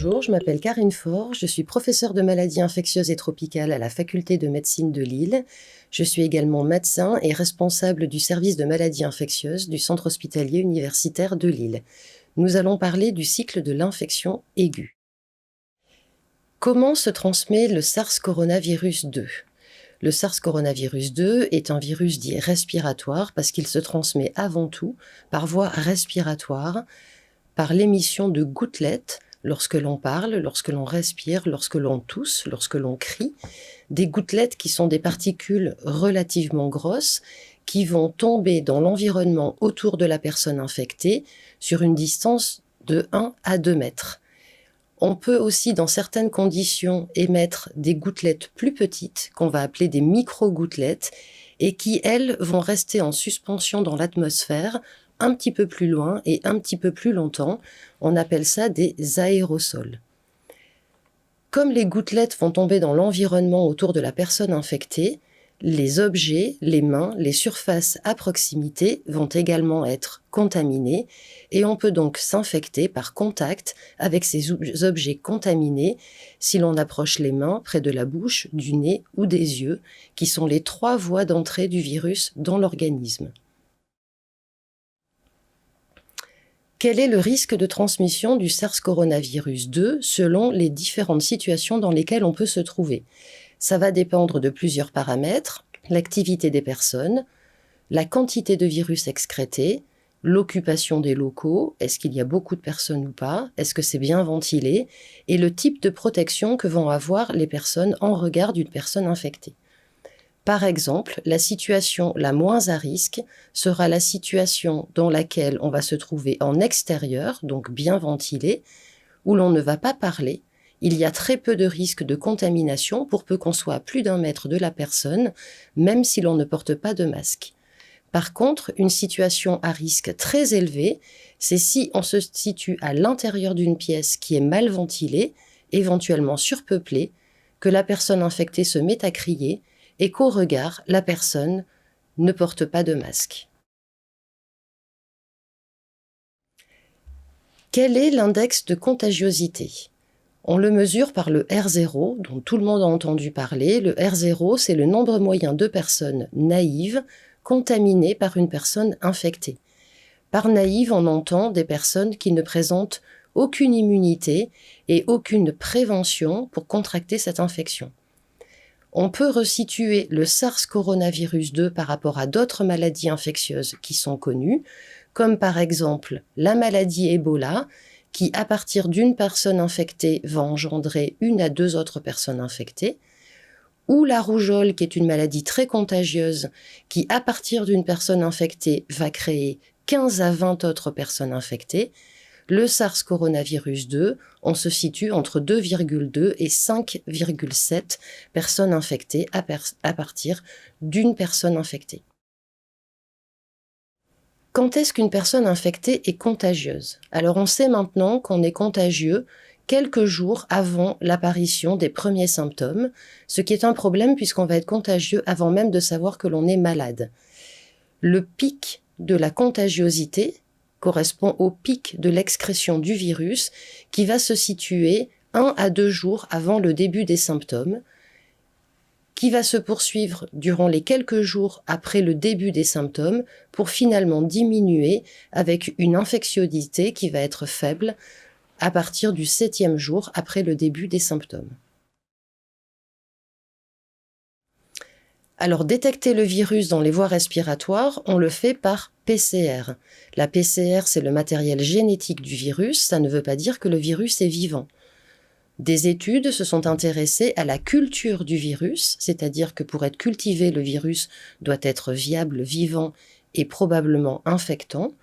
Bonjour, je m'appelle Karine Faure, je suis professeure de maladies infectieuses et tropicales à la faculté de médecine de Lille. Je suis également médecin et responsable du service de maladies infectieuses du centre hospitalier universitaire de Lille. Nous allons parler du cycle de l'infection aiguë. Comment se transmet le SARS-CoV-2 ? Le SARS-CoV-2 est un virus dit respiratoire parce qu'il se transmet avant tout par voie respiratoire, par l'émission de gouttelettes lorsque l'on parle, lorsque l'on respire, lorsque l'on tousse, lorsque l'on crie, des gouttelettes qui sont des particules relativement grosses qui vont tomber dans l'environnement autour de la personne infectée sur une distance de 1 à 2 mètres. On peut aussi, dans certaines conditions, émettre des gouttelettes plus petites, qu'on va appeler des micro-gouttelettes, et qui, elles, vont rester en suspension dans l'atmosphère un petit peu plus loin et un petit peu plus longtemps. On appelle ça des aérosols. Comme les gouttelettes vont tomber dans l'environnement autour de la personne infectée, les objets, les mains, les surfaces à proximité vont également être contaminés et on peut donc s'infecter par contact avec ces objets contaminés si l'on approche les mains près de la bouche, du nez ou des yeux, qui sont les 3 voies d'entrée du virus dans l'organisme. Quel est le risque de transmission du SARS-CoV-2 selon les différentes situations dans lesquelles on peut se trouver ? Ça va dépendre de plusieurs paramètres, l'activité des personnes, la quantité de virus excrété, l'occupation des locaux, est-ce qu'il y a beaucoup de personnes ou pas, est-ce que c'est bien ventilé, et le type de protection que vont avoir les personnes en regard d'une personne infectée. Par exemple, la situation la moins à risque sera la situation dans laquelle on va se trouver en extérieur, donc bien ventilé, où l'on ne va pas parler. Il y a très peu de risque de contamination pour peu qu'on soit à plus d'1 mètre de la personne, même si l'on ne porte pas de masque. Par contre, une situation à risque très élevé, c'est si on se situe à l'intérieur d'une pièce qui est mal ventilée, éventuellement surpeuplée, que la personne infectée se met à crier, et qu'au regard, la personne ne porte pas de masque. Quel est l'index de contagiosité ? On le mesure par le R0, dont tout le monde a entendu parler. Le R0, c'est le nombre moyen de personnes naïves contaminées par une personne infectée. Par naïve, on entend des personnes qui ne présentent aucune immunité et aucune prévention pour contracter cette infection. On peut resituer le SARS-CoV-2 par rapport à d'autres maladies infectieuses qui sont connues, comme par exemple la maladie Ebola, qui à partir d'une personne infectée va engendrer 1 à 2 autres personnes infectées, ou la rougeole, qui est une maladie très contagieuse, qui à partir d'une personne infectée va créer 15 à 20 autres personnes infectées. Le SARS-CoV-2, on se situe entre 2,2 et 5,7 personnes infectées à partir d'une personne infectée. Quand est-ce qu'une personne infectée est contagieuse ? Alors on sait maintenant qu'on est contagieux quelques jours avant l'apparition des premiers symptômes, ce qui est un problème puisqu'on va être contagieux avant même de savoir que l'on est malade. Le pic de la contagiosité correspond au pic de l'excrétion du virus qui va se situer 1 à 2 jours avant le début des symptômes, qui va se poursuivre durant les quelques jours après le début des symptômes pour finalement diminuer avec une infectiosité qui va être faible à partir du 7e jour après le début des symptômes. Alors, détecter le virus dans les voies respiratoires, on le fait par PCR. La PCR, c'est le matériel génétique du virus, ça ne veut pas dire que le virus est vivant. Des études se sont intéressées à la culture du virus, c'est-à-dire que pour être cultivé, le virus doit être viable, vivant et probablement infectant.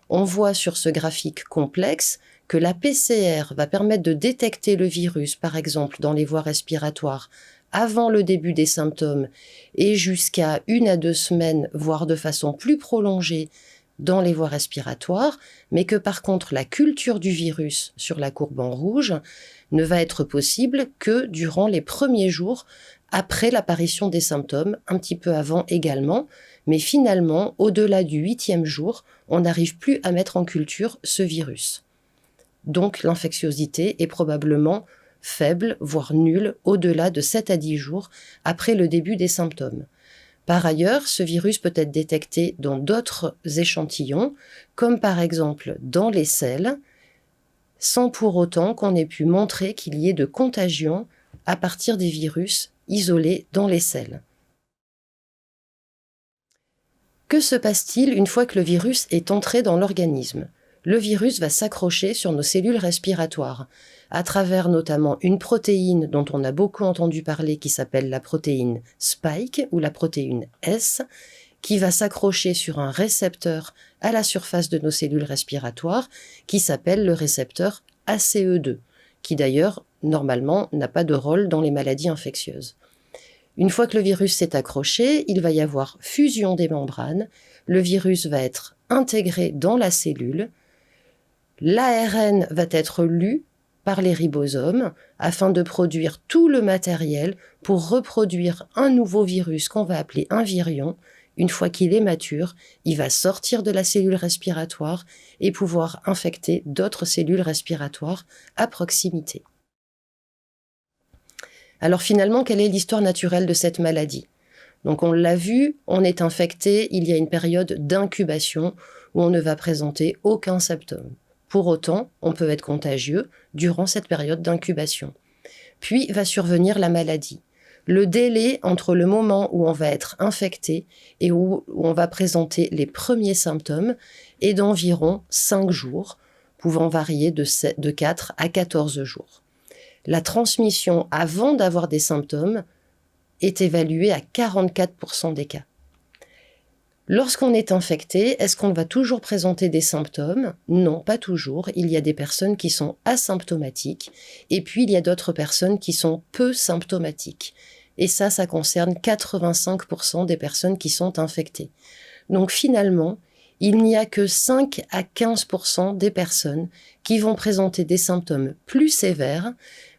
On voit sur ce graphique complexe que la PCR va permettre de détecter le virus, par exemple dans les voies respiratoires, avant le début des symptômes et jusqu'à 1 à 2 semaines, voire de façon plus prolongée dans les voies respiratoires, mais que par contre la culture du virus sur la courbe en rouge ne va être possible que durant les premiers jours après l'apparition des symptômes, un petit peu avant également, mais finalement, au-delà du 8e jour, on n'arrive plus à mettre en culture ce virus. donc l'infectiosité est probablement faible, voire nulle, au-delà de 7 à 10 jours après le début des symptômes. Par ailleurs, ce virus peut être détecté dans d'autres échantillons, comme par exemple dans les selles, sans pour autant qu'on ait pu montrer qu'il y ait de contagion à partir des virus isolés dans les selles. Que se passe-t-il une fois que le virus est entré dans l'organisme ? Le virus va s'accrocher sur nos cellules respiratoires, à travers notamment une protéine dont on a beaucoup entendu parler qui s'appelle la protéine Spike ou la protéine S, qui va s'accrocher sur un récepteur à la surface de nos cellules respiratoires qui s'appelle le récepteur ACE2, qui d'ailleurs, normalement, n'a pas de rôle dans les maladies infectieuses. Une fois que le virus s'est accroché, il va y avoir fusion des membranes, le virus va être intégré dans la cellule, l'ARN va être lu par les ribosomes afin de produire tout le matériel pour reproduire un nouveau virus qu'on va appeler un virion. Une fois qu'il est mature, il va sortir de la cellule respiratoire et pouvoir infecter d'autres cellules respiratoires à proximité. Alors finalement, quelle est l'histoire naturelle de cette maladie ? Donc on l'a vu, on est infecté, il y a une période d'incubation où on ne va présenter aucun symptôme. Pour autant, on peut être contagieux durant cette période d'incubation. Puis va survenir la maladie. Le délai entre le moment où on va être infecté et où on va présenter les premiers symptômes est d'environ 5 jours, pouvant varier de 4 à 14 jours. La transmission avant d'avoir des symptômes est évaluée à 44% des cas. Lorsqu'on est infecté, est-ce qu'on va toujours présenter des symptômes ? Non, pas toujours. Il y a des personnes qui sont asymptomatiques et puis il y a d'autres personnes qui sont peu symptomatiques. Et ça concerne 85% des personnes qui sont infectées. Donc finalement, il n'y a que 5 à 15% des personnes qui vont présenter des symptômes plus sévères,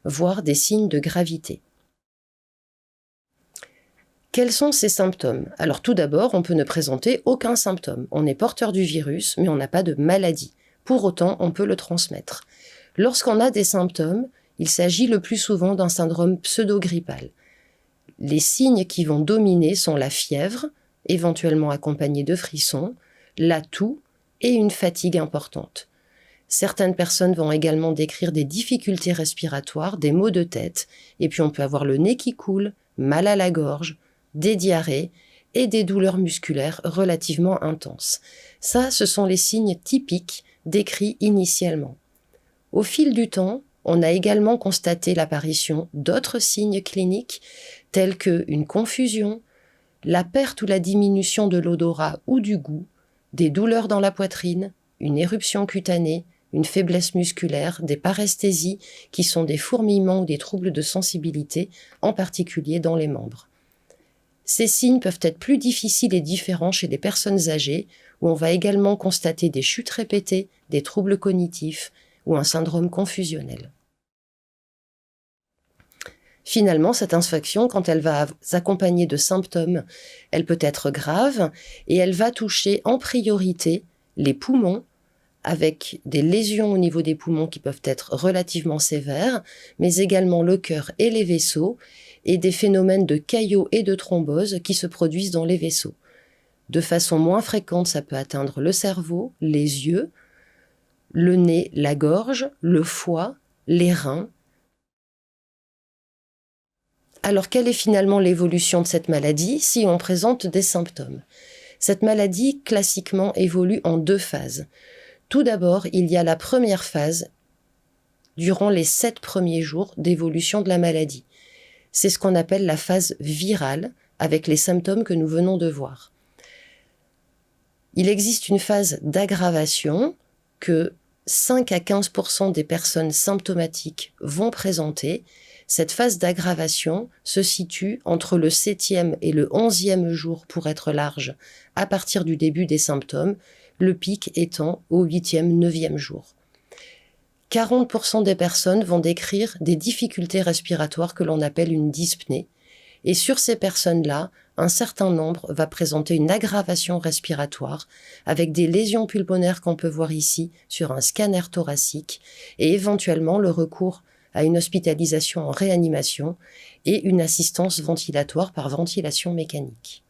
voire des signes de gravité. Quels sont ces symptômes ? Alors tout d'abord, on peut ne présenter aucun symptôme. On est porteur du virus, mais on n'a pas de maladie. Pour autant, on peut le transmettre. Lorsqu'on a des symptômes, il s'agit le plus souvent d'un syndrome pseudo-grippal. Les signes qui vont dominer sont la fièvre, éventuellement accompagnée de frissons, la toux et une fatigue importante. Certaines personnes vont également décrire des difficultés respiratoires, des maux de tête, et puis on peut avoir le nez qui coule, mal à la gorge, des diarrhées et des douleurs musculaires relativement intenses. Ça, ce sont les signes typiques décrits initialement. Au fil du temps, on a également constaté l'apparition d'autres signes cliniques tels qu'une confusion, la perte ou la diminution de l'odorat ou du goût, des douleurs dans la poitrine, une éruption cutanée, une faiblesse musculaire, des paresthésies qui sont des fourmillements ou des troubles de sensibilité, en particulier dans les membres. Ces signes peuvent être plus difficiles et différents chez les personnes âgées, où on va également constater des chutes répétées, des troubles cognitifs ou un syndrome confusionnel. Finalement, cette infection, quand elle va s'accompagner de symptômes, elle peut être grave et elle va toucher en priorité les poumons, avec des lésions au niveau des poumons qui peuvent être relativement sévères, mais également le cœur et les vaisseaux, et des phénomènes de caillots et de thrombose qui se produisent dans les vaisseaux. De façon moins fréquente, ça peut atteindre le cerveau, les yeux, le nez, la gorge, le foie, les reins. Alors, quelle est finalement l'évolution de cette maladie si on présente des symptômes ? Cette maladie, classiquement, évolue en 2 phases. Tout d'abord, il y a la première phase durant les 7 premiers jours d'évolution de la maladie. C'est ce qu'on appelle la phase virale, avec les symptômes que nous venons de voir. Il existe une phase d'aggravation que 5 à 15% des personnes symptomatiques vont présenter. Cette phase d'aggravation se situe entre le 7e et le 11e jour pour être large, à partir du début des symptômes, le pic étant au 8e, 9e jour. 40% des personnes vont décrire des difficultés respiratoires que l'on appelle une dyspnée, Et sur ces personnes-là, un certain nombre va présenter une aggravation respiratoire avec des lésions pulmonaires qu'on peut voir ici sur un scanner thoracique et éventuellement le recours à une hospitalisation en réanimation et une assistance ventilatoire par ventilation mécanique.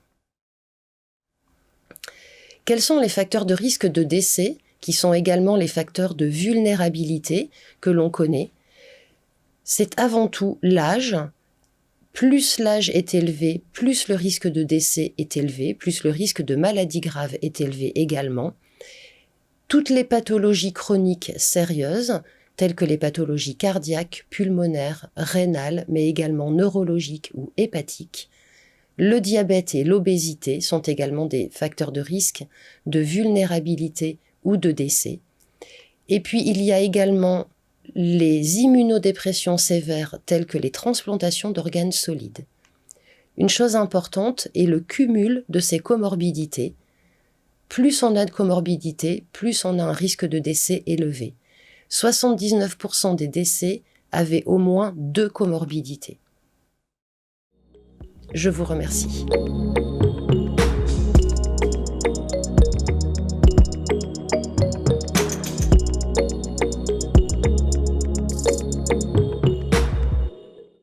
Quels sont les facteurs de risque de décès qui sont également les facteurs de vulnérabilité que l'on connaît? C'est avant tout l'âge. Plus l'âge est élevé, plus le risque de décès est élevé, plus le risque de maladie grave est élevé également. Toutes les pathologies chroniques sérieuses, telles que les pathologies cardiaques, pulmonaires, rénales, mais également neurologiques ou hépatiques, le diabète et l'obésité sont également des facteurs de risque de vulnérabilité ou de décès. Et puis il y a également les immunodépressions sévères telles que les transplantations d'organes solides. Une chose importante est le cumul de ces comorbidités. Plus on a de comorbidités, plus on a un risque de décès élevé. 79% des décès avaient au moins 2 comorbidités. Je vous remercie.